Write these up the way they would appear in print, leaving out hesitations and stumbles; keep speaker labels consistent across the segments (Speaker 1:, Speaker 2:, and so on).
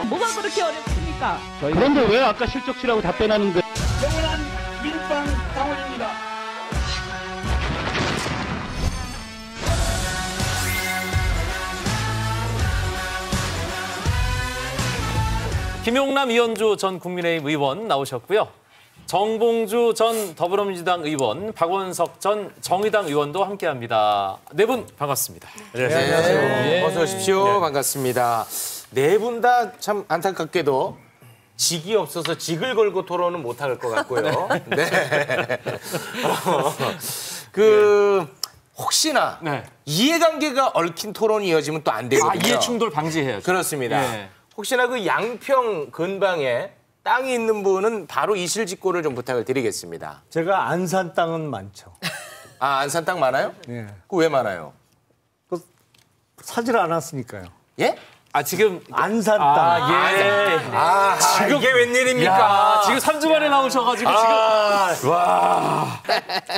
Speaker 1: 뭐가 그렇게 어렵습니까?
Speaker 2: 그런데 왜 아까 실적치라고 답변하는데?
Speaker 3: 영원한 밀방 당원입니다.
Speaker 4: 김용남, 이현주 전 국민의힘 의원 나오셨고요. 정봉주 전 더불어민주당 의원, 박원석 전 정의당 의원도 함께합니다. 네 분 반갑습니다.
Speaker 5: 안녕하세요.
Speaker 6: 네.
Speaker 5: 어서 오십시오.
Speaker 4: 네.
Speaker 5: 반갑습니다. 네 분 다 참 안타깝게도 직이 없어서 직을 걸고 토론은 못할 것 같고요. 네. 혹시나 이해관계가 얽힌 토론이 이어지면 또 안 되거든요.
Speaker 4: 이해 충돌 방지해야죠.
Speaker 5: 그렇습니다.
Speaker 4: 예.
Speaker 5: 혹시나 그 양평 근방에 땅이 있는 분은 바로 이실직고를 좀 부탁을 드리겠습니다.
Speaker 6: 제가 안산 땅은 많죠.
Speaker 5: 아, 안산 땅 많아요?
Speaker 6: 예.
Speaker 5: 그 왜 많아요?
Speaker 6: 그 사질 않았으니까요.
Speaker 5: 예?
Speaker 4: 지금
Speaker 6: 안산 땅.
Speaker 4: 예.
Speaker 5: 지금 이게 웬일입니까?
Speaker 4: 야, 지금 3주 만에 나오셔가지고 지금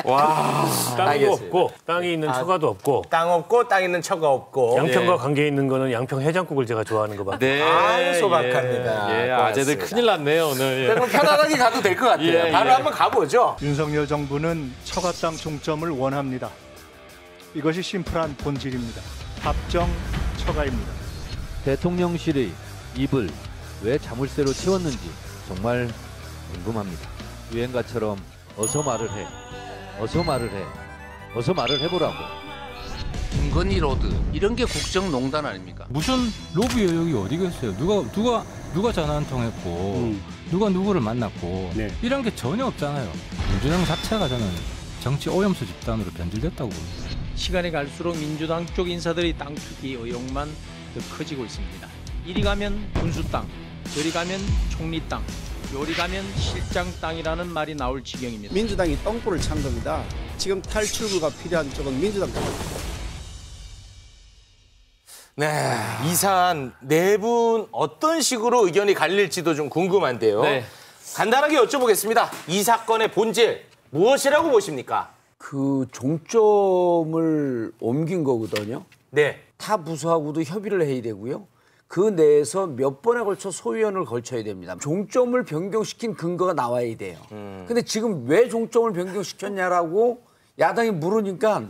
Speaker 7: 땅도
Speaker 5: 알겠습니다.
Speaker 7: 없고 땅이 있는 처가도 없고
Speaker 5: 땅 없고 땅 있는 처가 없고.
Speaker 7: 양평과 관계 있는 거는 양평 해장국을 제가 좋아하는 거 같아요.
Speaker 4: 네.
Speaker 5: 아유, 소박합니다.
Speaker 4: 예,
Speaker 5: 고맙습니다.
Speaker 4: 아재들 큰일 났네요 오늘.
Speaker 5: 그럼 편안하게 가도 될 것 같아요.
Speaker 4: 예,
Speaker 5: 바로
Speaker 4: 예.
Speaker 5: 한번 가보죠.
Speaker 8: 윤석열 정부는 처가 땅 종점을 원합니다. 이것이 심플한 본질입니다. 합정 처가입니다.
Speaker 9: 대통령실의 입을 왜 자물쇠로 채웠는지 정말 궁금합니다. 유행가처럼 어서 말을 해, 어서 말을 해, 어서 말을 해보라고.
Speaker 10: 김건희 로드 이런 게 국정농단 아닙니까?
Speaker 11: 무슨 로비 여력이 어디겠어요? 누가 전화 한 통 했고 누가 누구를 만났고 이런 게 전혀 없잖아요. 민주당 자체가 저는 정치 오염수 집단으로 변질됐다고 봅니다.
Speaker 12: 시간이 갈수록 민주당 쪽 인사들이 땅 투기 의혹만 더 커지고 있습니다. 이리 가면 군수 땅, 저리 가면 총리 땅, 요리 가면 실장 땅이라는 말이 나올 지경입니다.
Speaker 13: 민주당이 똥불을 찬 겁니다. 지금 탈출구가 필요한 쪽은 민주당 쪽입니다.
Speaker 5: 네, 이 사안 네 분 어떤 식으로 의견이 갈릴지도 좀 궁금한데요.
Speaker 4: 네.
Speaker 5: 간단하게 여쭤보겠습니다. 이 사건의 본질 무엇이라고 보십니까?
Speaker 14: 그 종점을 옮긴 거거든요.
Speaker 5: 네.
Speaker 14: 타 부서하고도 협의를 해야 되고요. 그 내에서 몇 번에 걸쳐 소위원을 걸쳐야 됩니다. 종점을 변경시킨 근거가 나와야 돼요. 근데 지금 왜 종점을 변경시켰냐라고 야당이 물으니까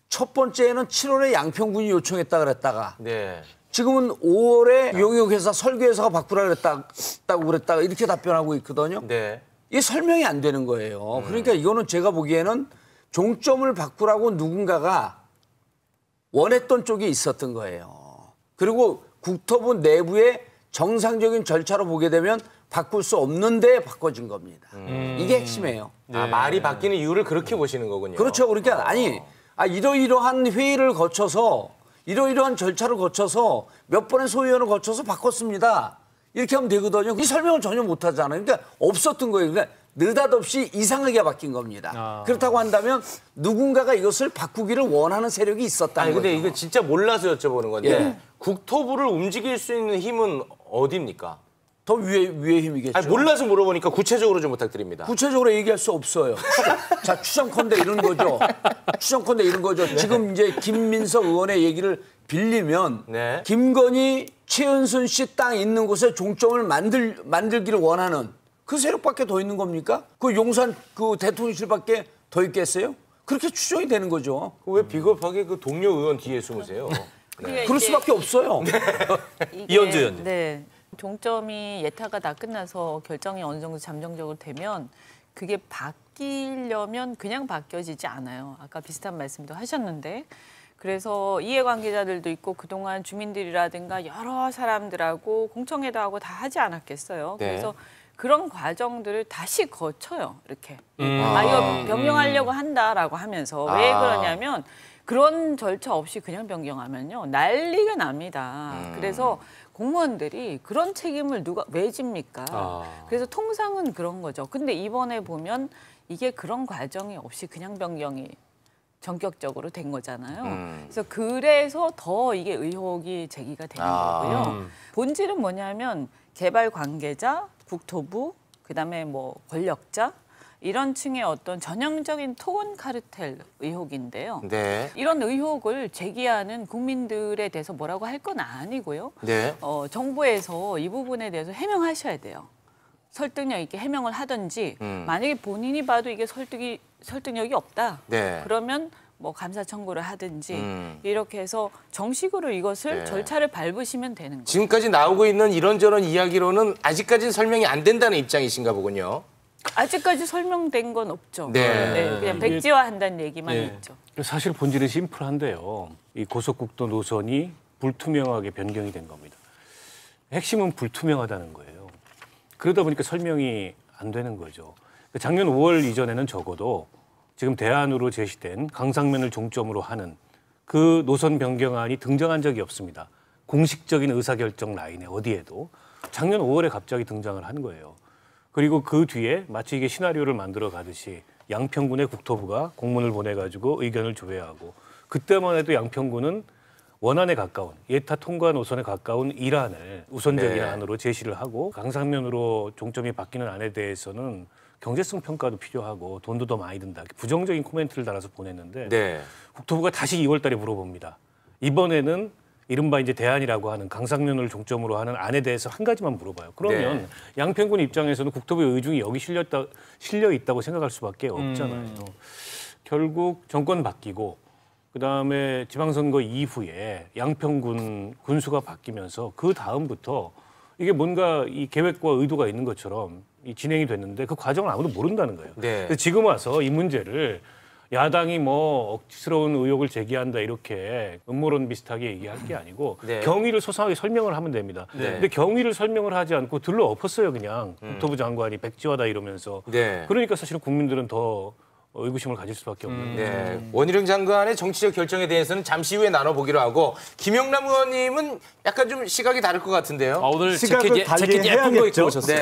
Speaker 14: 첫 번째는 7월에 양평군이 요청했다 그랬다가
Speaker 5: 네.
Speaker 14: 지금은 5월에 용역회사 설계회사가 바꾸라 그랬다가 이렇게 답변하고 있거든요.
Speaker 5: 네.
Speaker 14: 이게 설명이 안 되는 거예요. 그러니까 이거는 제가 보기에는 종점을 바꾸라고 누군가가 원했던 쪽이 있었던 거예요. 그리고 국토부 내부의 정상적인 절차로 보게 되면 바꿀 수 없는데 바꿔진 겁니다. 이게 핵심이에요.
Speaker 5: 아, 말이 바뀌는 이유를 그렇게 보시는 거군요.
Speaker 14: 그렇죠. 그러니까 이러이러한 회의를 거쳐서 이러이러한 절차를 거쳐서 몇 번의 소위원을 거쳐서 바꿨습니다. 이렇게 하면 되거든요. 이 설명을 전혀 못 하잖아요. 그러니까 없었던 거예요. 그러니까 느닷없이 이상하게 바뀐 겁니다. 그렇다고 한다면 누군가가 이것을 바꾸기를 원하는 세력이 있었다는 거죠.
Speaker 5: 근데 이거 진짜 몰라서 여쭤보는 건데 국토부를 움직일 수 있는 힘은 어디입니까?
Speaker 14: 더 위의 힘이겠죠.
Speaker 5: 몰라서 물어보니까 구체적으로 좀 부탁드립니다.
Speaker 14: 구체적으로 얘기할 수 없어요. 자, 추정컨대 이런 거죠. 추정컨대 이런 거죠. 지금 이제 김민석 의원의 얘기를 빌리면 김건희, 최은순 씨 땅 있는 곳에 종점을 만들기를 원하는 그 세력밖에 더 있는 겁니까? 그 용산 그 대통령실밖에 더 있겠어요? 그렇게 추정이 되는 거죠.
Speaker 5: 왜 비겁하게 그 동료 의원 뒤에 숨으세요?
Speaker 14: 그럴 수밖에 없어요.
Speaker 4: 이현주 의원님.
Speaker 1: 네. 종점이 예타가 다 끝나서 결정이 어느 정도 잠정적으로 되면 그게 바뀌려면 그냥 바뀌어지지 않아요. 아까 비슷한 말씀도 하셨는데 그래서 이해관계자들도 있고 그동안 주민들이라든가 여러 사람들하고 공청회도 하고 다 하지 않았겠어요. 그래서 그런 과정들을 다시 거쳐요. 이렇게. 이거 변경하려고 한다라고 하면서 왜 그러냐면 그런 절차 없이 그냥 변경하면요. 난리가 납니다. 그래서 공무원들이 그런 책임을 왜 집니까? 그래서 통상은 그런 거죠. 근데 이번에 보면 이게 그런 과정이 없이 그냥 변경이 전격적으로 된 거잖아요. 그래서 더 이게 의혹이 제기가 되는 거고요. 본질은 뭐냐면 개발 관계자, 국토부, 그다음에 뭐 권력자 이런 층의 어떤 전형적인 토건 카르텔 의혹인데요.
Speaker 5: 네.
Speaker 1: 이런 의혹을 제기하는 국민들에 대해서 뭐라고 할 건 아니고요.
Speaker 5: 네.
Speaker 1: 정부에서 이 부분에 대해서 해명하셔야 돼요. 설득력 있게 해명을 하든지 만약에 본인이 봐도 이게 설득력이 없다.
Speaker 5: 네.
Speaker 1: 그러면 뭐 감사 청구를 하든지 이렇게 해서 정식으로 이것을
Speaker 5: 네.
Speaker 1: 절차를 밟으시면 되는 거예요.
Speaker 5: 지금까지 나오고 있는 이런저런 이야기로는 아직까지는 설명이 안 된다는 입장이신가 보군요.
Speaker 1: 아직까지 설명된 건 없죠.
Speaker 5: 네.
Speaker 1: 그냥 백지화한다는 얘기만 있죠.
Speaker 7: 사실 본질은 심플한데요. 이 고속국도 노선이 불투명하게 변경이 된 겁니다. 핵심은 불투명하다는 거예요. 그러다 보니까 설명이 안 되는 거죠. 작년 5월 이전에는 적어도 지금 대안으로 제시된 강상면을 종점으로 하는 그 노선 변경안이 등장한 적이 없습니다. 공식적인 의사결정 라인에 어디에도. 작년 5월에 갑자기 등장을 한 거예요. 그리고 그 뒤에 마치 이게 시나리오를 만들어 가듯이 양평군의 국토부가 공문을 보내가지고 의견을 조회하고 그때만 해도 양평군은 원안에 가까운 예타 통과 노선에 가까운 일안을 우선적인 안으로 제시를 하고 강상면으로 종점이 바뀌는 안에 대해서는 경제성 평가도 필요하고 돈도 더 많이 든다. 부정적인 코멘트를 달아서 보냈는데
Speaker 5: 네.
Speaker 7: 국토부가 다시 2월 달에 물어봅니다. 이번에는 이른바 이제 대안이라고 하는 강상면을 종점으로 하는 안에 대해서 한 가지만 물어봐요. 그러면 양평군 입장에서는 국토부의 의중이 여기 실려 있다고 생각할 수밖에 없잖아요. 결국 정권 바뀌고 그다음에 지방선거 이후에 양평군 군수가 바뀌면서 그 다음부터 이게 뭔가 이 계획과 의도가 있는 것처럼 진행이 됐는데 그 과정을 아무도 모른다는 거예요.
Speaker 5: 네.
Speaker 7: 지금 와서 이 문제를 야당이 뭐 억지스러운 의혹을 제기한다 이렇게 음모론 비슷하게 얘기할 게 아니고 경위를 소상하게 설명을 하면 됩니다. 근데 경위를 설명을 하지 않고 들러 엎었어요 그냥 국토부 장관이 백지화다 이러면서. 그러니까 사실은 국민들은 더 의구심을 가질 수밖에 없는 거죠.
Speaker 5: 원희룡 장관의 정치적 결정에 대해서는 잠시 후에 나눠보기로 하고 김영남 의원님은 약간 좀 시각이 다를 것 같은데요.
Speaker 4: 오늘 재킷 예쁜 거 입고 오셨어요.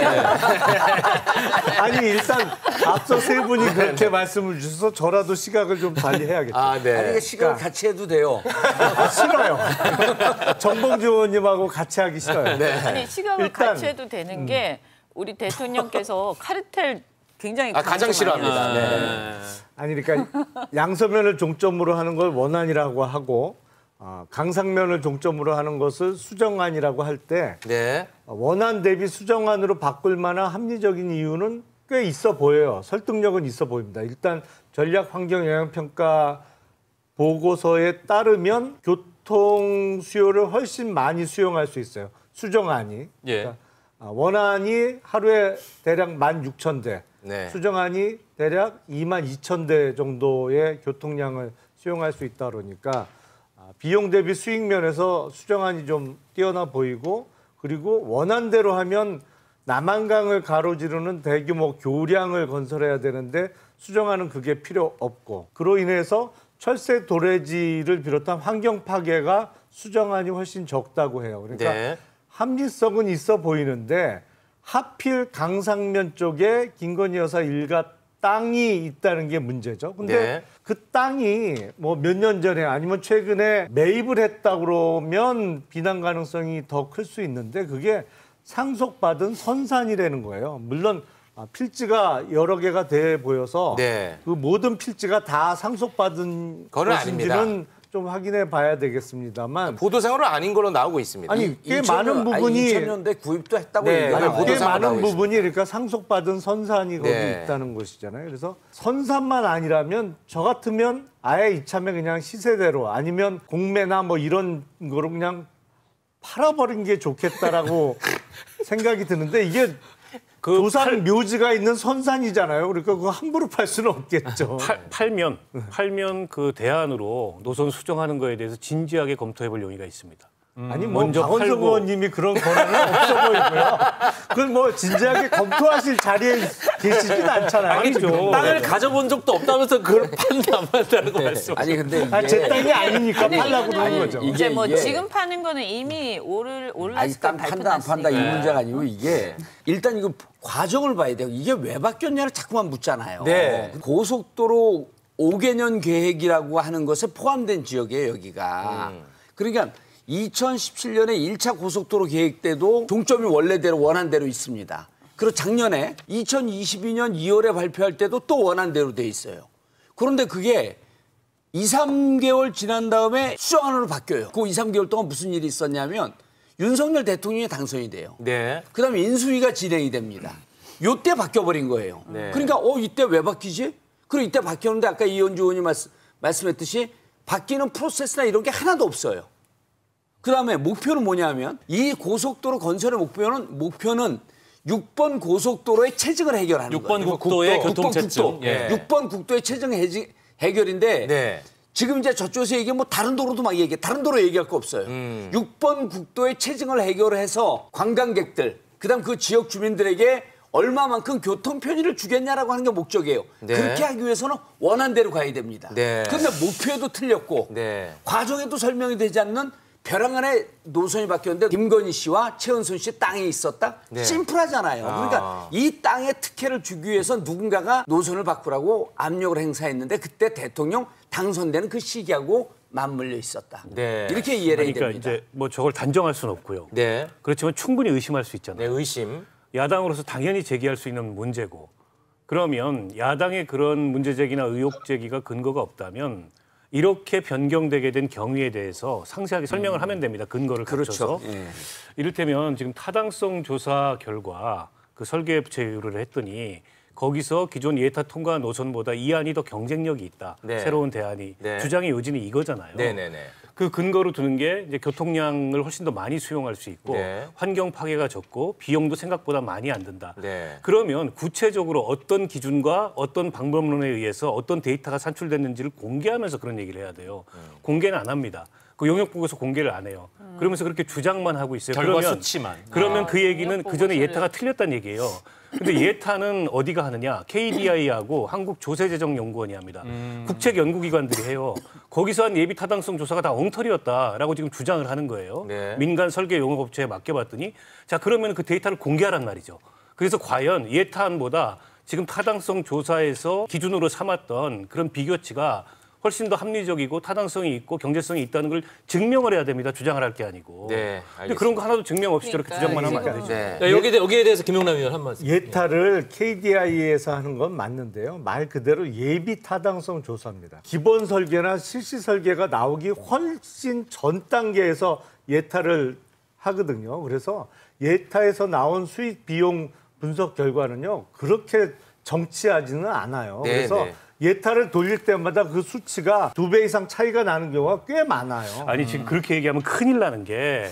Speaker 6: 아니 일단 앞서 세 분이 그렇게 말씀을 주셔서 저라도 시각을 좀 달리해야겠죠.
Speaker 14: 아니 그러니까 시각을 같이 해도 돼요.
Speaker 6: 싫어요. 정봉주 의원님하고 같이 하기 싫어요.
Speaker 1: 아니 시각을 같이 해도 되는 게 우리 대통령께서 카르텔 굉장히
Speaker 5: 가장 싫어합니다.
Speaker 6: 아니 그러니까 양서면을 종점으로 하는 걸 원안이라고 하고 강상면을 종점으로 하는 것을 수정안이라고 할 때 원안 대비 수정안으로 바꿀 만한 합리적인 이유는 꽤 있어 보여요. 설득력은 있어 보입니다. 일단 전략환경영향평가 보고서에 따르면 교통 수요를 훨씬 많이 수용할 수 있어요. 수정안이. 그러니까 원안이 하루에 대략 16,000대. 수정안이 대략 22,000대 정도의 교통량을 수용할 수 있다 그러니까 비용 대비 수익 면에서 수정안이 좀 뛰어나 보이고 그리고 원안대로 하면 남한강을 가로지르는 대규모 교량을 건설해야 되는데 수정안은 그게 필요 없고 그로 인해서 철새 도래지를 비롯한 환경 파괴가 수정안이 훨씬 적다고 해요. 그러니까 합리성은 있어 보이는데 하필 강상면 쪽에 김건희 여사 일가 땅이 있다는 게 문제죠. 근데 그 땅이 뭐 몇 년 전에 아니면 최근에 매입을 했다 그러면 비난 가능성이 더 클 수 있는데 그게 상속받은 선산이라는 거예요. 물론 필지가 여러 개가 돼 보여서 그 모든 필지가 다 상속받은 것인지는 좀 확인해 봐야 되겠습니다만
Speaker 5: 보도상으로 아닌 걸로 나오고 있습니다.
Speaker 6: 아니 꽤 많은 부분이
Speaker 14: 2000년대 구입도 했다고 얘기하고
Speaker 6: 꽤 많은 부분이 그러니까 상속받은 선산이 거기 있다는 것이잖아요. 그래서 선산만 아니라면 저 같으면 아예 이참에 그냥 시세대로 아니면 공매나 뭐 이런 거로 그냥 팔아버린 게 좋겠다라고 생각이 드는데 이게 그 조상 묘지가 있는 선산이잖아요. 그러니까 그거 함부로 팔 수는 없겠죠.
Speaker 7: 팔면 그 대안으로 노선 수정하는 거에 대해서 진지하게 검토해볼 용의가 있습니다.
Speaker 6: 아니 뭐 박원석 의원님이 그런 권한은 없어 보이고요. 그걸 뭐 진지하게 검토하실 자리에 계시진 않잖아요.
Speaker 4: 아니죠. 땅을 가져본 적도 없다면서 그걸 판다 안 판다고 말씀.
Speaker 14: 아니 근데 이게
Speaker 6: 제 땅이 아니니까 팔라고 그러는 거죠.
Speaker 1: 이제 뭐 지금 파는 거는 이미 올랐을 때
Speaker 14: 땅 판다 안 판다 이 문제가 아니고 이게 일단 이거 과정을 봐야 돼요. 이게 왜 바뀌었냐를 자꾸만 묻잖아요. 고속도로 5개년 계획이라고 하는 것에 포함된 지역이에요, 여기가. 그러니까 2017년에 1차 고속도로 계획 때도 종점이 원래대로 원안대로 있습니다. 그리고 작년에 2022년 2월에 발표할 때도 또 원안대로 돼 있어요. 그런데 그게 2, 3개월 지난 다음에 수정안으로 바뀌어요. 그 2, 3개월 동안 무슨 일이 있었냐면 윤석열 대통령이 당선이 돼요.
Speaker 5: 네.
Speaker 14: 그다음에 인수위가 진행이 됩니다. 요때 바뀌어버린 거예요.
Speaker 5: 네.
Speaker 14: 그러니까 이때 왜 바뀌지? 그리고 이때 바뀌었는데 아까 이현주 의원이 말씀했듯이 바뀌는 프로세스나 이런 게 하나도 없어요. 그다음에 목표는 뭐냐면 이 고속도로 건설의 목표는 6번 고속도로의 체증을 해결하는
Speaker 4: 6번
Speaker 14: 거예요.
Speaker 4: 국도의 교통체증.
Speaker 14: 예. 6번 국도의 체증 해결인데
Speaker 5: 네.
Speaker 14: 지금 이제 저쪽에서 얘기하면 뭐 다른 도로도 막 얘기해. 다른 도로 얘기할 거 없어요. 6번 국도의 체증을 해결해서 관광객들, 그다음 그 지역 주민들에게 얼마만큼 교통 편의를 주겠냐라고 하는 게 목적이에요.
Speaker 5: 네.
Speaker 14: 그렇게 하기 위해서는 원안대로 가야 됩니다.
Speaker 5: 네.
Speaker 14: 그런데 목표에도 틀렸고
Speaker 5: 네.
Speaker 14: 과정에도 설명이 되지 않는 벼랑 안에 노선이 바뀌었는데 김건희 씨와 최은순 씨 땅에 있었다?
Speaker 5: 네.
Speaker 14: 심플하잖아요. 그러니까 이 땅에 특혜를 주기 위해서 누군가가 노선을 바꾸라고 압력을 행사했는데 그때 대통령 당선되는 그 시기하고 맞물려 있었다.
Speaker 5: 네.
Speaker 14: 이렇게 이해를 해야
Speaker 7: 그러니까
Speaker 14: 됩니다.
Speaker 7: 이제 뭐 저걸 단정할 수는 없고요.
Speaker 5: 네.
Speaker 7: 그렇지만 충분히 의심할 수 있잖아요.
Speaker 5: 네, 의심.
Speaker 7: 야당으로서 당연히 제기할 수 있는 문제고, 그러면 야당의 그런 문제 제기나 의혹 제기가 근거가 없다면 이렇게 변경되게 된 경위에 대해서 상세하게 설명을 하면 됩니다. 근거를 갖춰서.
Speaker 14: 그렇죠. 예.
Speaker 7: 이를테면 지금 타당성 조사 결과 그 설계 제휴를 했더니 거기서 기존 예타 통과 노선보다 이 안이 더 경쟁력이 있다.
Speaker 5: 네.
Speaker 7: 새로운 대안이.
Speaker 5: 네.
Speaker 7: 주장의 요지는 이거잖아요.
Speaker 5: 네네네.
Speaker 7: 그 근거로 두는 게 이제 교통량을 훨씬 더 많이 수용할 수 있고
Speaker 5: 네.
Speaker 7: 환경 파괴가 적고 비용도 생각보다 많이 안 든다.
Speaker 5: 네.
Speaker 7: 그러면 구체적으로 어떤 기준과 어떤 방법론에 의해서 어떤 데이터가 산출됐는지를 공개하면서 그런 얘기를 해야 돼요. 공개는 안 합니다. 그 용역 보고서 공개를 안 해요. 그러면서 그렇게 주장만 하고 있어요.
Speaker 4: 결과 수치만.
Speaker 7: 그러면 그 얘기는 그 전에 예타가 틀렸다는 얘기예요. 근데 예타는 어디가 하느냐? KDI하고 한국조세재정연구원이 합니다. 국책 연구기관들이 해요. 거기서 한 예비 타당성 조사가 다 엉터리였다라고 지금 주장을 하는 거예요.
Speaker 5: 네.
Speaker 7: 민간 설계 용역업체에 맡겨봤더니 자 그러면 그 데이터를 공개하란 말이죠. 그래서 과연 예타안보다 지금 타당성 조사에서 기준으로 삼았던 그런 비교치가 훨씬 더 합리적이고 타당성이 있고 경제성이 있다는 걸 증명을 해야 됩니다. 주장을 할 게 아니고.
Speaker 5: 네,
Speaker 7: 근데 그런 거 하나도 증명 없이 저렇게 주장만 하면 안 되죠.
Speaker 5: 네.
Speaker 4: 자, 여기에 대해서 김용남 의원 한 말씀.
Speaker 6: 예타를 KDI에서 하는 건 맞는데요. 말 그대로 예비 타당성 조사입니다. 기본 설계나 실시 설계가 나오기 훨씬 전 단계에서 예타를 하거든요. 그래서 예타에서 나온 수익 비용 분석 결과는요. 그렇게 정치하지는 않아요.
Speaker 5: 네,
Speaker 6: 그래서
Speaker 5: 네.
Speaker 6: 예타를 돌릴 때마다 그 수치가 2배 이상 차이가 나는 경우가 꽤 많아요.
Speaker 7: 아니 지금 그렇게 얘기하면 큰일 나는 게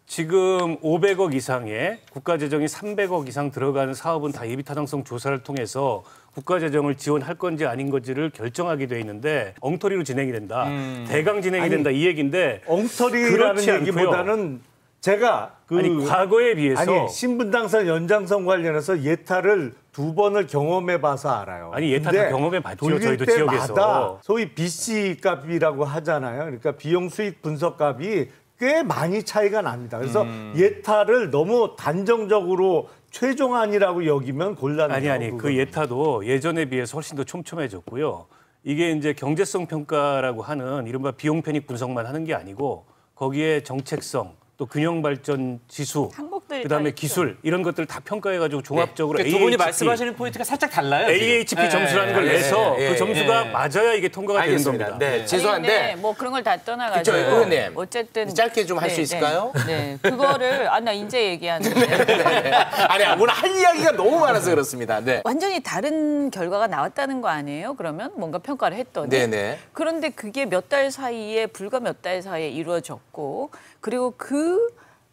Speaker 7: 지금 500억 이상의 국가재정이 300억 이상 들어가는 사업은 다 예비타당성 조사를 통해서 국가재정을 지원할 건지 아닌 건지를 결정하게 돼 있는데 엉터리로 진행이 된다. 대강 진행이 된다 이 얘기인데
Speaker 6: 엉터리라는 얘기보다는 제가
Speaker 7: 아니 과거에 비해서
Speaker 6: 신분당선 연장선 관련해서 예타를 2번을 경험해봐서 알아요.
Speaker 7: 아니 예타 다 경험해봤죠. 저희도 지역에서.
Speaker 6: 소위 BC 값이라고 하잖아요. 그러니까 비용 수익 분석 값이 꽤 많이 차이가 납니다. 그래서 예타를 너무 단정적으로 최종안이라고 여기면 곤란해요.
Speaker 7: 아니 그 예타도 예전에 비해서 훨씬 더 촘촘해졌고요. 이게 이제 경제성 평가라고 하는 이른바 비용 편익 분석만 하는 게 아니고 거기에 정책성 또 균형 발전 지수, 그다음에 기술 이런 것들 다 평가해가지고 종합적으로
Speaker 4: 네. 두 분이 말씀하시는 포인트가 살짝 달라요.
Speaker 7: AHP 점수라는 걸 내서 그 점수가 맞아야 이게 통과가 되는 겁니다.
Speaker 5: 네, 죄송한데
Speaker 1: 뭐 그런 걸 다 떠나가지고
Speaker 5: 의원님,
Speaker 1: 어쨌든
Speaker 5: 짧게 좀 할 수 있을까요?
Speaker 1: 네, 그거를 나 이제 얘기하는데
Speaker 5: 아니 오늘 할 이야기가 너무 많아서 그렇습니다. 네.
Speaker 1: 완전히 다른 결과가 나왔다는 거 아니에요? 그러면 뭔가 평가를 했더니
Speaker 5: 네네.
Speaker 1: 그런데 그게 몇 달 사이에 불과 몇 달 사이에 이루어졌고 그리고 그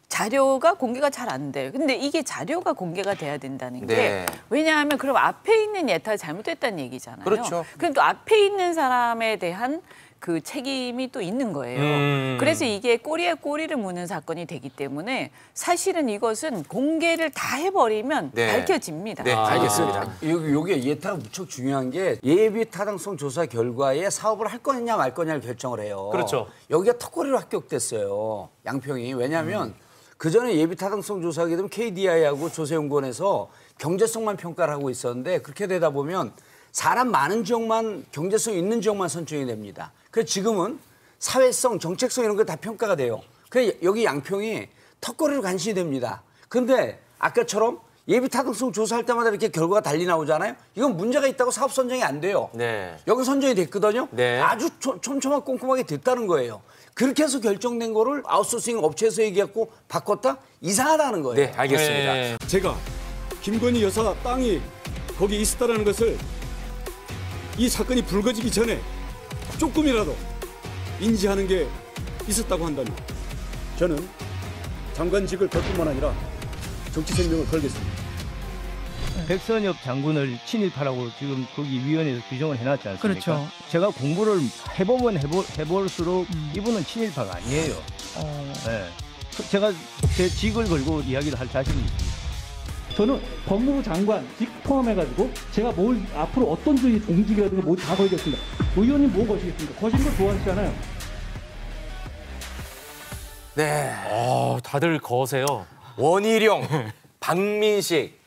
Speaker 1: 자료가 공개가 잘 안 돼요. 근데 이게 자료가 공개가 돼야 된다는 게
Speaker 5: 네.
Speaker 1: 왜냐하면 그럼 앞에 있는 예타가 잘못됐다는 얘기잖아요.
Speaker 5: 그렇죠.
Speaker 1: 그럼 또 앞에 있는 사람에 대한 그 책임이 또 있는 거예요. 그래서 이게 꼬리에 꼬리를 무는 사건이 되기 때문에 사실은 이것은 공개를 다 해버리면
Speaker 5: 네.
Speaker 1: 밝혀집니다.
Speaker 5: 네, 알겠습니다.
Speaker 14: 요게 예타가 무척 중요한 게 예비 타당성 조사 결과에 사업을 할 거냐 말 거냐를 결정을 해요.
Speaker 4: 그렇죠.
Speaker 14: 여기가 턱걸이로 합격됐어요. 양평이. 왜냐하면 그전에 예비 타당성 조사하게 되면 KDI하고 조세연구원에서 경제성만 평가를 하고 있었는데 그렇게 되다 보면 사람 많은 지역만 경제성 있는 지역만 선정이 됩니다. 그래서 지금은 사회성, 정책성 이런 거 다 평가가 돼요. 그래서 여기 양평이 턱걸이로 간신히 됩니다. 그런데 아까처럼 예비 타당성 조사할 때마다 이렇게 결과가 달리 나오잖아요. 이건 문제가 있다고 사업 선정이 안 돼요.
Speaker 5: 네.
Speaker 14: 여기 선정이 됐거든요.
Speaker 5: 네.
Speaker 14: 아주 촘촘하게 꼼꼼하게 됐다는 거예요. 그렇게 해서 결정된 거를 아웃소싱 업체에서 얘기했고 바꿨다? 이상하다는 거예요.
Speaker 5: 네, 알겠습니다.
Speaker 15: 제가 김건희 여사 땅이 거기 있었다는 것을 이 사건이 불거지기 전에 조금이라도 인지하는 게 있었다고 한다면 저는 장관직을 걸 뿐만 아니라 정치 생명을 걸겠습니다.
Speaker 16: 백선엽 장군을 친일파라고 지금 거기 위원회에서 규정을 해놨지 않습니까?
Speaker 17: 그렇죠.
Speaker 16: 제가 공부를 해보면 해볼수록 이분은 친일파가 아니에요. 네. 제가 제 직을 걸고 이야기를 할 자신이 있습니다.
Speaker 18: 저는 법무부 장관 직 포함해가지고 제가 뭘 앞으로 어떤 종직이라든가 뭐 다 걸겠습니다. 의원님 뭐 거시겠습니까? 거시는 걸 좋아하시잖아요.
Speaker 5: 네.
Speaker 4: 다들 거세요.
Speaker 5: 원희룡, 박민식,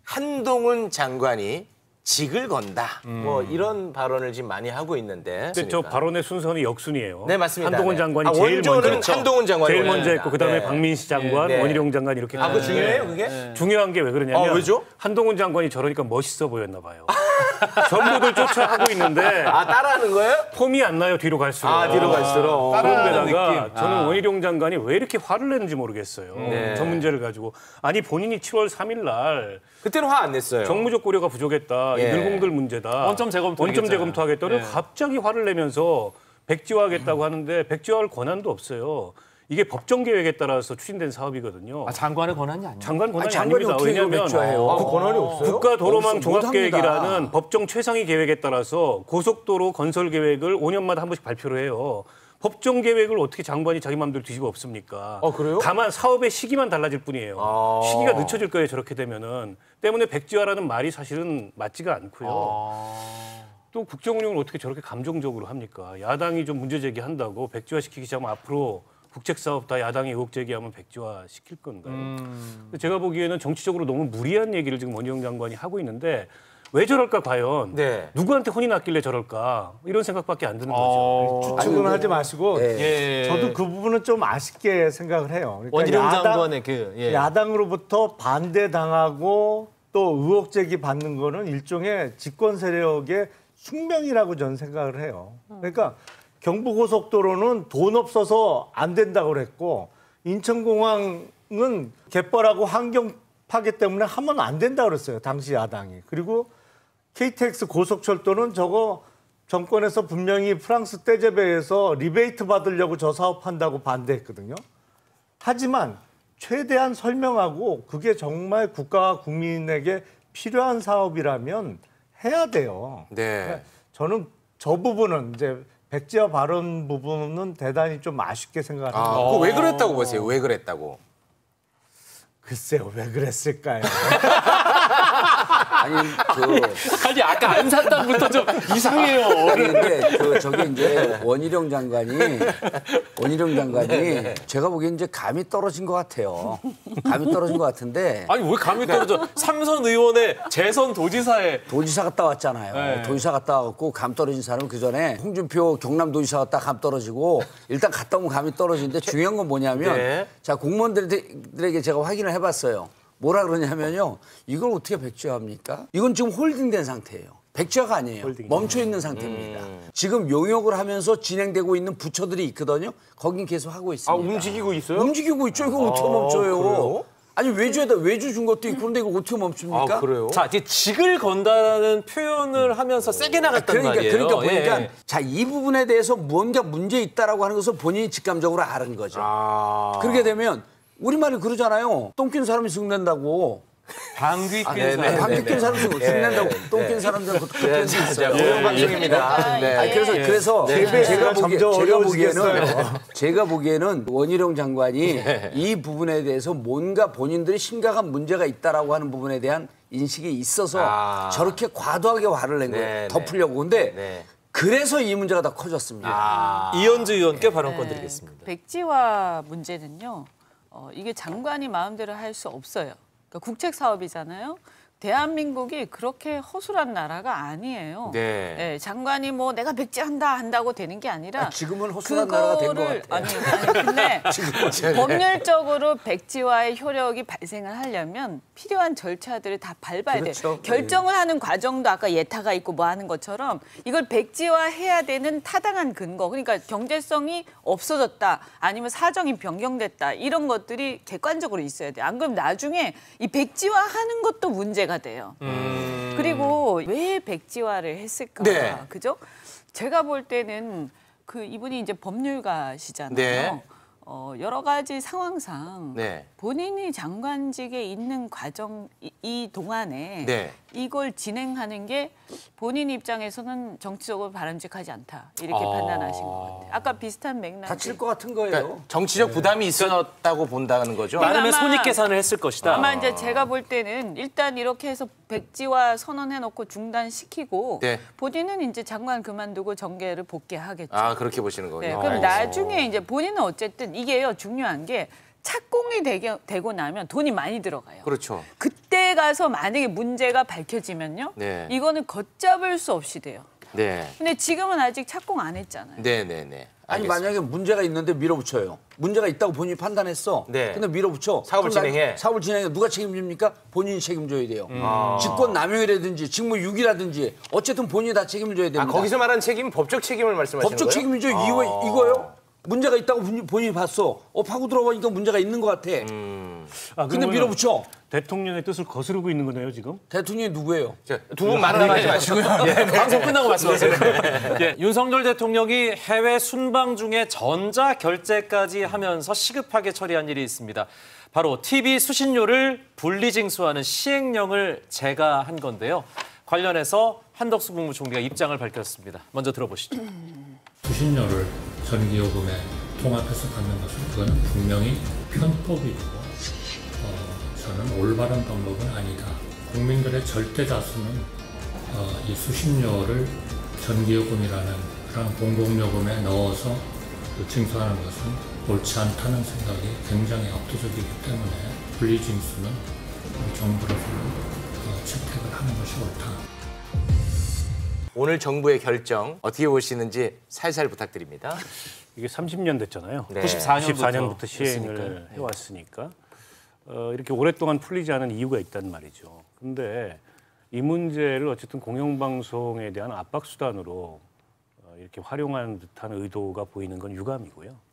Speaker 5: 한동훈 장관이 직을 건다. 뭐 이런 발언을 지금 많이 하고 있는데.
Speaker 7: 근데 저 발언의 순서는 역순이에요.
Speaker 5: 네, 맞습니다.
Speaker 7: 한동훈
Speaker 5: 네.
Speaker 7: 장관이 제일 먼저.
Speaker 5: 한동훈 장관이
Speaker 7: 제일 먼저 했고 그다음에
Speaker 5: 네.
Speaker 7: 박민식 장관,
Speaker 5: 네.
Speaker 7: 원희룡 장관 이렇게.
Speaker 5: 그거 중요해요, 그게?
Speaker 7: 중요한 게 왜 그러냐면
Speaker 5: 왜죠?
Speaker 7: 한동훈 장관이 저러니까 멋있어 보였나 봐요. 전부들 쫓아가고 있는데
Speaker 5: 따라하는 거예요?
Speaker 7: 폼이 안 나요, 뒤로 갈수록.
Speaker 5: 뒤로 갈수록.
Speaker 7: 그런데다가 저는 원희룡 장관이 왜 이렇게 화를 내는지 모르겠어요.
Speaker 5: 네.
Speaker 7: 저 문제를 가지고. 아니 본인이 7월 3일 날
Speaker 5: 그때는 화 안 냈어요.
Speaker 7: 정무적 고려가 부족했다. 이 늘공들 문제다.
Speaker 4: 원점
Speaker 7: 재검토하겠다. 갑자기 화를 내면서 백지화하겠다고 하는데 백지화할 권한도 없어요. 이게 법정 계획에 따라서 추진된 사업이거든요.
Speaker 4: 장관의 권한이 아니에요.
Speaker 7: 장관 권한이
Speaker 14: 장관이
Speaker 7: 아닙니다.
Speaker 14: 어떻게
Speaker 7: 왜냐하면
Speaker 14: 백지화해요?
Speaker 5: 그 권한이 없어요?
Speaker 7: 국가도로망 종합계획이라는
Speaker 14: 못합니다.
Speaker 7: 법정 최상위 계획에 따라서 고속도로 건설 계획을 5년마다 한 번씩 발표를 해요. 법정 계획을 어떻게 장관이 자기 마음대로 뒤집어 엎습니까?
Speaker 5: 그래요?
Speaker 7: 다만 사업의 시기만 달라질 뿐이에요. 시기가 늦춰질 거예요. 저렇게 되면은. 때문에 백지화라는 말이 사실은 맞지가 않고요. 또 국정운영을 어떻게 저렇게 감정적으로 합니까? 야당이 좀 문제 제기한다고 백지화시키기 시작하면 앞으로 국책사업 다 야당이 의혹 제기하면 백지화시킬 건가요? 제가 보기에는 정치적으로 너무 무리한 얘기를 지금 원희룡 장관이 하고 있는데 왜 저럴까 과연?
Speaker 5: 네.
Speaker 7: 누구한테 혼이 났길래 저럴까? 이런 생각밖에 안 드는 거죠.
Speaker 6: 추측은 하지 마시고
Speaker 4: 예.
Speaker 6: 저도 그 부분은 좀 아쉽게 생각을 해요. 그러니까
Speaker 4: 원희룡 장관의
Speaker 6: 야당으로부터 반대당하고 또 의혹 제기 받는 거는 일종의 집권 세력의 숙명이라고 저는 생각을 해요. 그러니까 경부고속도로는 돈 없어서 안 된다고 그랬고 인천공항은 갯벌하고 환경 파괴 때문에 하면 안 된다고 그랬어요. 당시 야당이. 그리고 KTX 고속철도는 저거 정권에서 분명히 프랑스 떼제베에서 리베이트 받으려고 저 사업한다고 반대했거든요. 하지만 최대한 설명하고 그게 정말 국가와 국민에게 필요한 사업이라면 해야 돼요.
Speaker 5: 네.
Speaker 6: 저는 저 부분은 이제 백지화 발언 부분은 대단히 좀 아쉽게 생각합니다.
Speaker 5: 그거 왜 그랬다고 보세요? 왜 그랬다고?
Speaker 6: 글쎄요, 왜 그랬을까요?
Speaker 14: 아니
Speaker 4: 아까 안산땅부터 좀 이상해요.
Speaker 14: 아니 근데 저게 이제 원희룡 장관이 제가 보기엔 이제 감이 떨어진 것 같아요. 감이 떨어진 것 같은데.
Speaker 4: 아니 왜 감이 떨어져? 삼선 의원의 재선 도지사에
Speaker 14: 도지사 갔다 왔잖아요.
Speaker 4: 네.
Speaker 14: 도지사 갔다 왔고 감 떨어진 사람은 그 전에 홍준표 경남도지사 갔다 감 떨어지고 일단 갔다 오면 감이 떨어지는데 중요한 건 뭐냐면 자 공무원들에게 제가 확인을 해봤어요. 뭐라 그러냐면요. 이걸 어떻게 백지화합니까? 이건 지금 홀딩된 상태예요. 백지화가 아니에요. 멈춰 있는 상태입니다. 지금 용역을 하면서 진행되고 있는 부처들이 있거든요. 거긴 계속 하고 있습니다.
Speaker 5: 움직이고 있어요?
Speaker 14: 움직이고 있죠. 이거 어떻게 멈춰요?
Speaker 5: 그래요?
Speaker 14: 아니 외주 준 것도 있고 그런데 이거 어떻게 멈춥니까?
Speaker 5: 그래요?
Speaker 4: 자, 이제 직을 건다는 표현을 하면서 세게 나갔단 말이에요.
Speaker 14: 그러니까 보니까 자, 이 부분에 대해서 무언가 문제 있다라고 하는 것을 본인이 직감적으로 아는 거죠. 그렇게 되면 우리말이 그러잖아요. 똥 낀 사람이 승낸다고.
Speaker 4: 방귀 낀 사람.
Speaker 14: 방귀 낀 사람이 승낸다고. 똥 낀 사람들은 그것도 표현이 있어요.
Speaker 5: 고용 방송입니다.
Speaker 14: 그래서 제가 보기에는 원희룡 장관이 이 부분에 대해서 뭔가 본인들이 심각한 문제가 있다라고 하는 부분에 대한 인식이 있어서 저렇게 과도하게 화를 낸 거예요. 덮으려고. 근데 그래서 이 문제가 더 커졌습니다.
Speaker 4: 이현주 의원께 발언권 드리겠습니다.
Speaker 1: 백지화 문제는요. 이게 장관이 마음대로 할 수 없어요. 그러니까 국책 사업이잖아요. 대한민국이 그렇게 허술한 나라가 아니에요.
Speaker 5: 네.
Speaker 1: 네, 장관이 뭐 내가 백지한다 한다고 되는 게 아니라
Speaker 14: 지금은 허술한 나라가 된 것 같아요.
Speaker 1: 아니 근데 법률적으로 백지화의 효력이 발생을 하려면 필요한 절차들을 다 밟아야
Speaker 14: 그렇죠.
Speaker 1: 돼요. 결정을 하는 과정도 아까 예타가 있고 뭐 하는 것처럼 이걸 백지화해야 되는 타당한 근거. 그러니까 경제성이 없어졌다 아니면 사정이 변경됐다 이런 것들이 객관적으로 있어야 돼요. 안 그러면 나중에 이 백지화하는 것도 문제가 돼요. 그리고 왜 백지화를 했을까?
Speaker 5: 네.
Speaker 1: 그죠? 제가 볼 때는 그 이분이 이제 법률가시잖아요.
Speaker 5: 네.
Speaker 1: 여러 가지 상황상
Speaker 5: 네.
Speaker 1: 본인이 장관직에 있는 과정 이 동안에
Speaker 5: 네.
Speaker 1: 이걸 진행하는 게 본인 입장에서는 정치적으로 바람직하지 않다 이렇게 판단하신 것 같아요. 아까 비슷한 맥락.
Speaker 14: 다칠 것 같은 거예요.
Speaker 5: 그러니까 정치적 부담이 있었다고 본다는 거죠.
Speaker 4: 나름의
Speaker 1: 아마-
Speaker 4: 손익 계산을 했을 것이다.
Speaker 1: 아마 이제 제가 볼 때는 일단 이렇게 해서 백지화 선언해놓고 중단시키고
Speaker 5: 네.
Speaker 1: 본인은 이제 장관 그만두고 정계를 복귀하겠죠.
Speaker 5: 아, 그렇게 보시는 거군요.
Speaker 1: 네, 그럼 나중에 이제 본인은 어쨌든 이게요 중요한 게 착공이 되고 나면 돈이 많이 들어가요.
Speaker 5: 그렇죠.
Speaker 1: 그때 가서 만약에 문제가 밝혀지면요,
Speaker 5: 네.
Speaker 1: 이거는 걷잡을 수 없이 돼요.
Speaker 5: 네.
Speaker 1: 근데 지금은 아직 착공 안 했잖아요.
Speaker 5: 네네네.
Speaker 14: 아니 만약에 문제가 있는데 밀어붙여요. 문제가 있다고 본인이 판단했어.
Speaker 5: 네.
Speaker 14: 근데 밀어붙여.
Speaker 5: 사업을
Speaker 14: 그럼
Speaker 5: 진행해.
Speaker 14: 사업을 진행해. 누가 책임집니까? 본인이 책임져야 돼요.
Speaker 5: 아.
Speaker 14: 직권 남용이라든지 직무 유기라든지 어쨌든 본인이 다 책임을 져야 됩니다.
Speaker 5: 아, 거기서 말하는 책임은 법적 책임을 말씀하시는
Speaker 14: 법적
Speaker 5: 거예요?
Speaker 14: 책임이죠.
Speaker 5: 아.
Speaker 14: 이거요. 문제가 있다고 본인이 봤어. 파고 들어보니까 문제가 있는 것 같아. 근데 밀어붙여.
Speaker 7: 대통령의 뜻을 거스르고 있는 거네요, 지금?
Speaker 14: 대통령이 누구예요?
Speaker 5: 두 분 말을 하지 마시고요.
Speaker 4: 예, 방송 끝나고 말씀하세요. 예, 윤석열 대통령이 해외 순방 중에 전자 결제까지 하면서 시급하게 처리한 일이 있습니다. 바로 TV 수신료를 분리징수하는 시행령을 제가한 건데요. 관련해서 한덕수 국무총리가 입장을 밝혔습니다. 먼저 들어보시죠.
Speaker 17: 수신료를 전기요금에 통합해서 받는 것은 그거는 분명히 편법이고 저는 올바른 방법은 아니다. 국민들의 절대 다수는 이 수신료를 전기요금이라는 그런 공공요금에 넣어서 징수하는 것은 옳지 않다는 생각이 굉장히 압도적이기 때문에 분리징수는 우리 정부로서는 채택을 하는 것이 옳다.
Speaker 5: 오늘 정부의 결정 어떻게 보시는지 살살 부탁드립니다.
Speaker 7: 이게 30년 됐잖아요.
Speaker 5: 네.
Speaker 7: 94년부터 시행을 해왔으니까 이렇게 오랫동안 풀리지 않은 이유가 있단 말이죠. 근데 이 문제를 어쨌든 공영방송에 대한 압박 수단으로 이렇게 활용하는 듯한 의도가 보이는 건 유감이고요.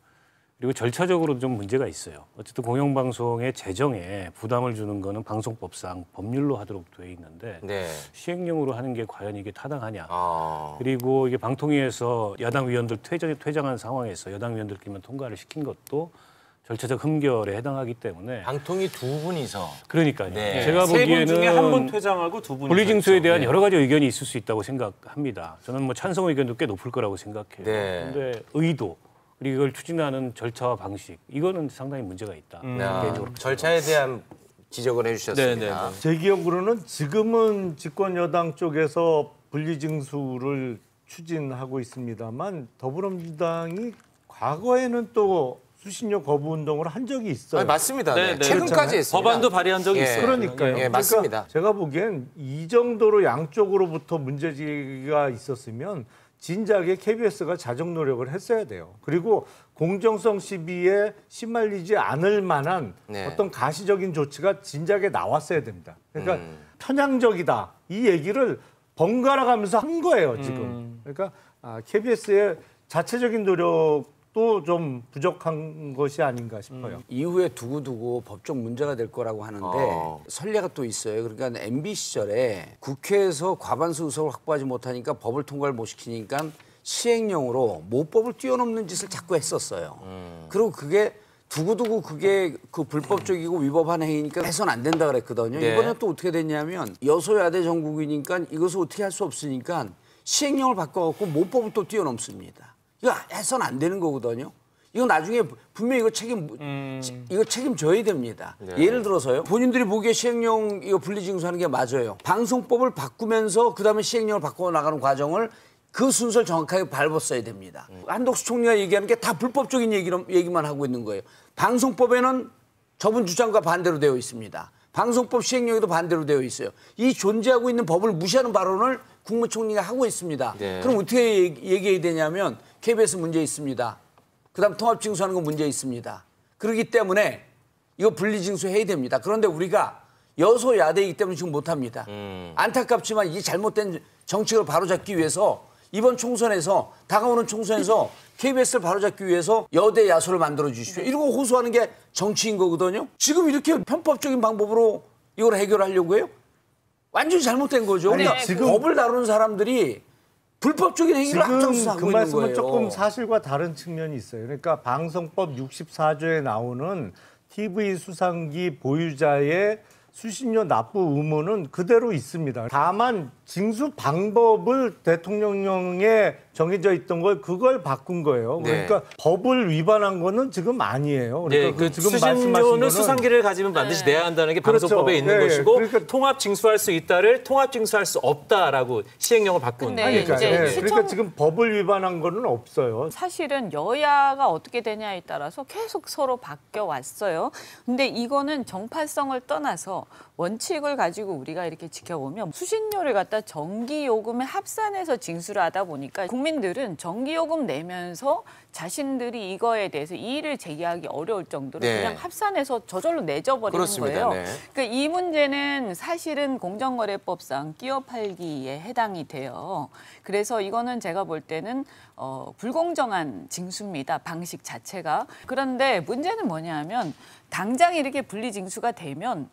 Speaker 7: 그리고 절차적으로도 좀 문제가 있어요. 어쨌든 공영방송의 재정에 부담을 주는 거는 방송법상 법률로 하도록 되어 있는데
Speaker 5: 네.
Speaker 7: 시행령으로 하는 게 과연 이게 타당하냐. 그리고 이게 방통위에서 야당 위원들 퇴장한 상황에서 여당 위원들끼리만 통과를 시킨 것도 절차적 흠결에 해당하기 때문에
Speaker 5: 방통위 두 분이서
Speaker 7: 그러니까요.
Speaker 5: 네.
Speaker 7: 제가
Speaker 4: 세 분
Speaker 7: 보기에는
Speaker 4: 중에 한 분 퇴장하고 두 분이
Speaker 7: 분리징수에 대한
Speaker 4: 네.
Speaker 7: 여러 가지 의견이 있을 수 있다고 생각합니다. 저는 뭐 찬성 의견도 꽤 높을 거라고 생각해요.
Speaker 5: 네.
Speaker 7: 그런데 의도 그리고 이걸 추진하는 절차와 방식 이거는 상당히 문제가 있다. 개인적으로
Speaker 5: 절차에 대한 지적을 해주셨습니다.
Speaker 6: 제 기억으로는 지금은 집권 여당 쪽에서 분리징수를 추진하고 있습니다만 더불어민주당이 과거에는 또 수신료 거부 운동을 한 적이 있어요.
Speaker 5: 아니, 맞습니다. 네, 네. 최근까지 했습니다.
Speaker 4: 법안도 발의한 적이 있어요.
Speaker 6: 그러니까요.
Speaker 5: 예, 맞습니다.
Speaker 6: 그러니까 제가 보기엔 이 정도로 양쪽으로부터 문제지가 있었으면 진작에 KBS가 자정 노력을 했어야 돼요. 그리고 공정성 시비에 시말리지 않을 만한
Speaker 5: 네.
Speaker 6: 어떤 가시적인 조치가 진작에 나왔어야 됩니다. 그러니까 편향적이다. 이 얘기를 번갈아 가면서 한 거예요, 지금. 그러니까 KBS의 자체적인 노력도 좀 부족한 것이 아닌가 싶어요.
Speaker 14: 이후에 두고두고 법적 문제가 될 거라고 하는데 선례가 또 있어요. 그러니까 MB 시절에 국회에서 과반수 의석을 확보하지 못하니까 법을 통과를 못 시키니까 시행령으로 모법을 뛰어넘는 짓을 자꾸 했었어요. 그리고 그게 두고두고 그게 그 불법적이고 위법한 행위니까 해서는 안 된다 그랬거든요.
Speaker 5: 네.
Speaker 14: 이번에 또 어떻게 됐냐면 여소야대 정국이니까 이것을 어떻게 할 수 없으니까 시행령을 바꿔갖고 모법을 또 뛰어넘습니다. 이거 해서는 안 되는 거거든요. 이거 나중에 분명히 이거 책임져야 됩니다.
Speaker 5: 네.
Speaker 14: 예를 들어서요. 본인들이 보기에 시행령 이거 분리징수하는 게 맞아요. 방송법을 바꾸면서 그다음에 시행령을 바꿔 나가는 과정을 그 순서를 정확하게 밟았어야 됩니다. 한덕수 총리가 얘기하는 게 다 불법적인 얘기만 하고 있는 거예요. 방송법에는 저분 주장과 반대로 되어 있습니다. 방송법 시행령에도 반대로 되어 있어요. 이 존재하고 있는 법을 무시하는 발언을 국무총리가 하고 있습니다.
Speaker 5: 네.
Speaker 14: 그럼 어떻게 얘기해야 되냐면 KBS 문제 있습니다. 그다음 통합징수하는 건 문제 있습니다. 그렇기 때문에 이거 분리징수해야 됩니다. 그런데 우리가 여소야대이기 때문에 지금 못합니다. 안타깝지만 이 잘못된 정책을 바로잡기 위해서 이번 총선에서 다가오는 총선에서 KBS를 바로잡기 위해서 여대 야소를 만들어 주십시오. 이러고 호소하는 게 정치인 거거든요. 지금 이렇게 편법적인 방법으로 이걸 해결하려고 해요? 완전히 잘못된 거죠.
Speaker 6: 아니,
Speaker 14: 그러니까
Speaker 6: 지금
Speaker 14: 법을 다루는 사람들이 불법적인 행위를 앞장서서
Speaker 6: 지금
Speaker 14: 하고
Speaker 6: 그
Speaker 14: 있는
Speaker 6: 말씀은
Speaker 14: 거예요.
Speaker 6: 조금 사실과 다른 측면이 있어요. 그러니까 방송법 64조에 나오는 TV 수상기 보유자의 수신료 납부 의무는 그대로 있습니다. 다만 징수 방법을 대통령령에 정해져 있던 걸 그걸 바꾼 거예요. 그러니까 법을 위반한 거는 지금 아니에요. 그러니까
Speaker 4: 그
Speaker 6: 지금
Speaker 4: 수신료는
Speaker 6: 말씀하신 거는
Speaker 4: 수상기를 가지면 반드시 내야 한다는 게
Speaker 6: 그렇죠.
Speaker 4: 방송법에 있는
Speaker 6: 네,
Speaker 4: 것이고
Speaker 6: 그러니까
Speaker 4: 통합 징수할 수 있다를 통합 징수할 수 없다라고 시행령을 바꾼.
Speaker 6: 그러니까, 그러니까 지금 법을 위반한 거는 없어요.
Speaker 1: 사실은 여야가 어떻게 되냐에 따라서 계속 서로 바뀌어 왔어요. 근데 이거는 정파성을 떠나서 원칙을 가지고 우리가 이렇게 지켜보면 수신료를 갖다 전기요금에 합산해서 징수를 하다 보니까 국민들은 전기요금 내면서 자신들이 이거에 대해서 이의를 제기하기 어려울 정도로 그냥 합산해서 저절로 내줘버리는
Speaker 5: 그렇습니다.
Speaker 1: 거예요. 그러니까 이 문제는 사실은 공정거래법상 끼어 팔기에 해당이 돼요. 그래서 이거는 제가 볼 때는 불공정한 징수입니다. 방식 자체가. 그런데 문제는 뭐냐면 당장 이렇게 분리징수가 되면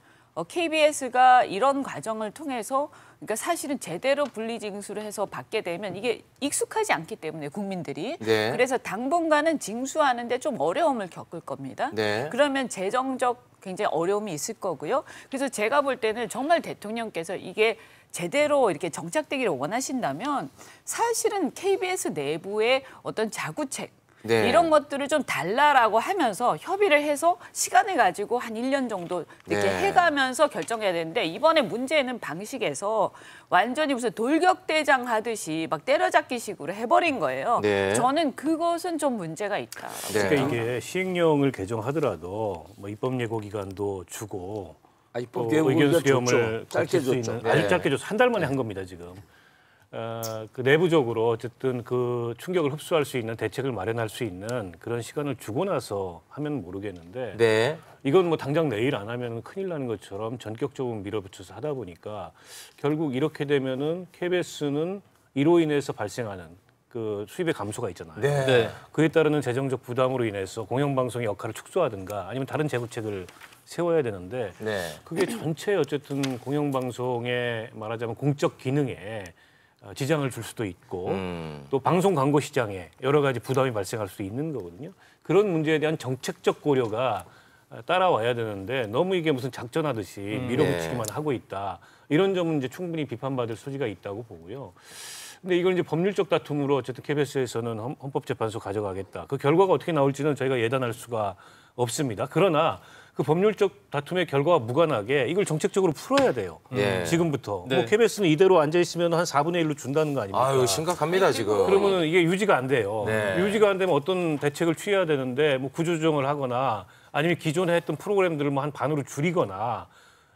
Speaker 1: KBS가 이런 과정을 통해서 그러니까 사실은 제대로 분리징수를 해서 받게 되면 이게 익숙하지 않기 때문에 국민들이 그래서 당분간은 징수하는데 좀 어려움을 겪을 겁니다. 그러면 재정적 굉장히 어려움이 있을 거고요. 그래서 제가 볼 때는 정말 대통령께서 이게 제대로 이렇게 정착되기를 원하신다면 사실은 KBS 내부의 어떤 자구책 이런 것들을 좀 달라라고 하면서 협의를 해서 시간을 가지고 한 1년 정도 이렇게 해가면서 결정해야 되는데 이번에 문제는 방식에서 완전히 무슨 돌격대장 하듯이 막 때려잡기식으로 해버린 거예요. 저는 그것은 좀 문제가 있다.
Speaker 7: 그러니까 이게 시행령을 개정하더라도 뭐 입법 예고 기간도 주고
Speaker 14: 입법
Speaker 7: 의견 수렴을
Speaker 14: 줬죠. 짧게
Speaker 7: 수 있는
Speaker 14: 줬죠.
Speaker 7: 아주 짧게 줬어. 한 달 만에 한 겁니다 지금. 그 내부적으로 어쨌든 그 충격을 흡수할 수 있는 대책을 마련할 수 있는 그런 시간을 주고 나서 하면 모르겠는데 이건 뭐 당장 내일 안 하면 큰일 나는 것처럼 전격적으로 밀어붙여서 하다 보니까 결국 이렇게 되면은 KBS는 이로 인해서 발생하는 그 수입의 감소가 있잖아요. 그에 따르는 재정적 부담으로 인해서 공영방송의 역할을 축소하든가 아니면 다른 재구책을 세워야 되는데 그게 전체 어쨌든 공영방송의 말하자면 공적 기능에 지장을 줄 수도 있고 또 방송 광고 시장에 여러 가지 부담이 발생할 수 있는 거거든요. 그런 문제에 대한 정책적 고려가 따라와야 되는데 너무 이게 무슨 작전하듯이 밀어붙이기만 하고 있다. 이런 점은 이제 충분히 비판받을 소지가 있다고 보고요. 근데 이걸 이제 법률적 다툼으로 어쨌든 KBS에서는 헌법재판소 가져가겠다. 그 결과가 어떻게 나올지는 저희가 예단할 수가 없습니다. 그러나 그 법률적 다툼의 결과와 무관하게 이걸 정책적으로 풀어야 돼요. 지금부터. 뭐 KBS는 이대로 앉아 있으면 한 4분의 1로 준다는 거 아닙니까?
Speaker 5: 아유, 심각합니다, 지금.
Speaker 7: 그러면 이게 유지가 안 돼요. 유지가 안 되면 어떤 대책을 취해야 되는데 뭐 구조조정을 하거나 아니면 기존에 했던 프로그램들을 뭐 한 반으로 줄이거나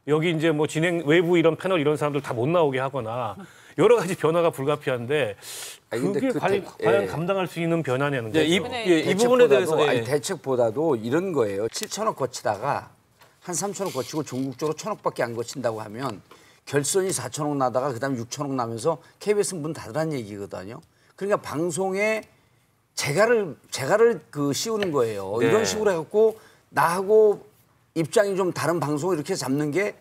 Speaker 7: 여기 이제 뭐 진행 외부 이런 패널 이런 사람들 다 못 나오게 하거나 여러 가지 변화가 불가피한데 그게 과연 감당할 수 있는 변화냐는 거죠.
Speaker 14: 이 부분에 대해서 대책보다도 이런 거예요. 7천억 거치다가 한 3천억 거치고 전국적으로 1,000억밖에 안 거친다고 하면 결선이 4천억 나다가 그다음에 6천억 나면서 KBS 문 닫으라는 얘기거든요. 그러니까 방송에 재갈을 그 씌우는 거예요. 이런 식으로 해갖고 나하고 입장이 좀 다른 방송을 이렇게 잡는 게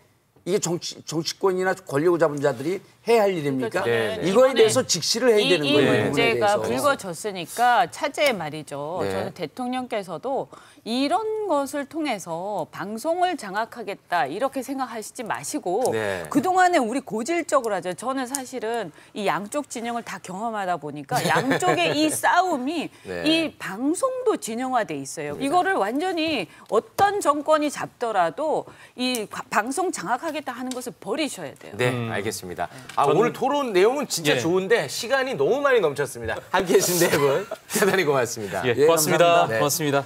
Speaker 14: 이게 정치권이나 권력을 잡은 자들이 해야 할 일입니까? 이거에 대해서 직시를 해야 되는 거예요.
Speaker 1: 이 문제가 불거졌으니까 차제에 말이죠. 저는 대통령께서도 이런 것을 통해서 방송을 장악하겠다 이렇게 생각하시지 마시고 그동안에 우리 고질적으로 하죠. 저는 사실은 이 양쪽 진영을 다 경험하다 보니까 양쪽의 이 싸움이 이 방송도 진영화돼 있어요. 이거를 완전히 어떤 정권이 잡더라도 이 방송 장악하겠다 하는 것을 버리셔야 돼요.
Speaker 5: 네, 알겠습니다. 오늘 토론 내용은 진짜 좋은데 시간이 너무 많이 넘쳤습니다. 함께해 주신 네 분 대단히 고맙습니다.
Speaker 4: 고맙습니다. 고맙습니다.